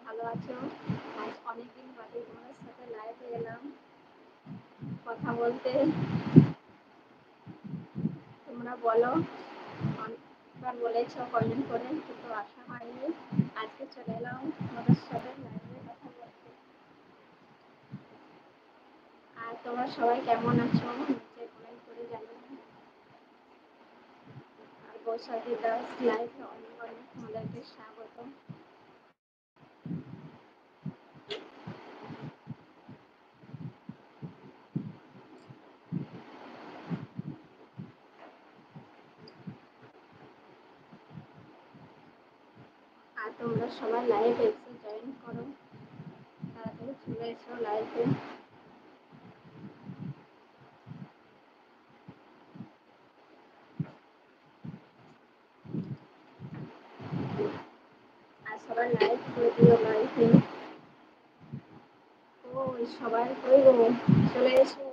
ভালো আছো? আজ অনেকদিন বাদে তোমার সাথে লাইভে এলাম কথা বলতে। তোমরা বলো, অনেকবার বলেছো কমেন্ট করে, কিন্তু আসা হয়নি। আজকে চলে এলাম তোমাদের সাথে লাইভে কথা বলতে। আর তোমরা সবাই কেমন আছো নিচে কমেন্ট করে জানিও। আর বৈশাখী দাস লাইভে অনেক অনেক তোমাদেরকে স্বাগত। আর তোমরা সবাই লাইভে এসে জয়েন করো, তাড়াতাড়ি চলে এসো লাইভে। আর সবাই লাইভ করে দিও লাইভে। ওই সবাই কই গো, চলে এসো।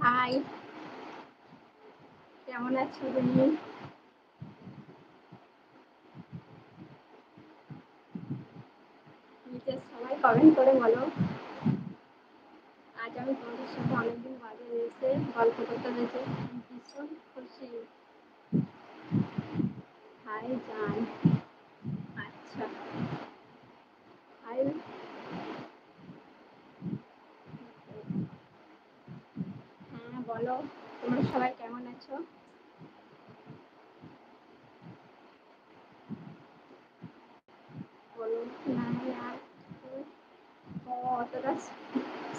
হাই, কেমন আছো তুমি? নিচে সবাই কমেন্ট করে বলো। আজ আমি তোমাদের সাথে অনেকদিন বাদে এসে গল্প করতে পেরেছি, ভীষণ খুশি। হাই জান। আচ্ছা, হাই। হ্যাঁ বলো, তোমরা সবাই কেমন আছো? বলো। না আর অতটা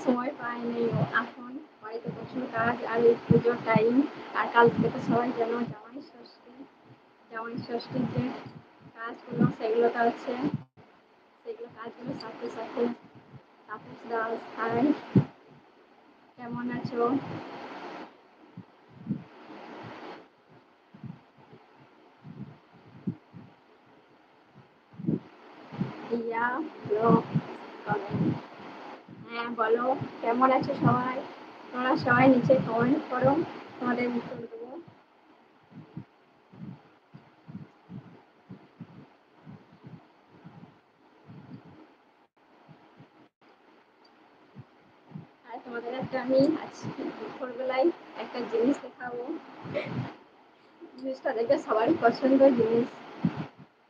সময় পাইনি এখন। বাড়িতে প্রচুর কাজ, আর এই পুজোর টাইম। আর কাল থেকে তো সবাই জানো জামাই ষষ্ঠী। জামাই ষষ্ঠীর যে কাজগুলো সেগুলো তো আছে, সেগুলো কাজগুলো সাথে সাথে। তাপস দাস, হাই, কেমন আছো? ইয়া ব্লগ কমেন্ট। হ্যাঁ বলো, কেমন আছো সবাই? তোমরা সবাই নিচে কমেন্ট করো, তোমাদের উত্তর দেবো। আর তোমাদের একটা আমি আজকে দুপুরবেলায় একটা জিনিস দেখাবো। জিনিসটা দেখে সবারই পছন্দের জিনিস।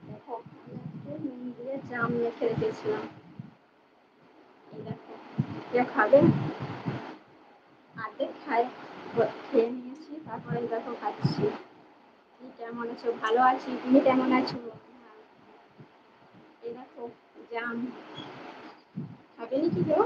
দেখো, আমি আজকে নুন দিয়ে জাম মেখে রেখেছিলাম। এই দেখো, কেউ খাবে? আগে খেয়ে নিয়েছি, তারপরে দেখো খাচ্ছি। তুমি কেমন আছো? ভালো আছি, তুমি কেমন আছো? এই দেখো জাম, খাবে নাকি কেউ?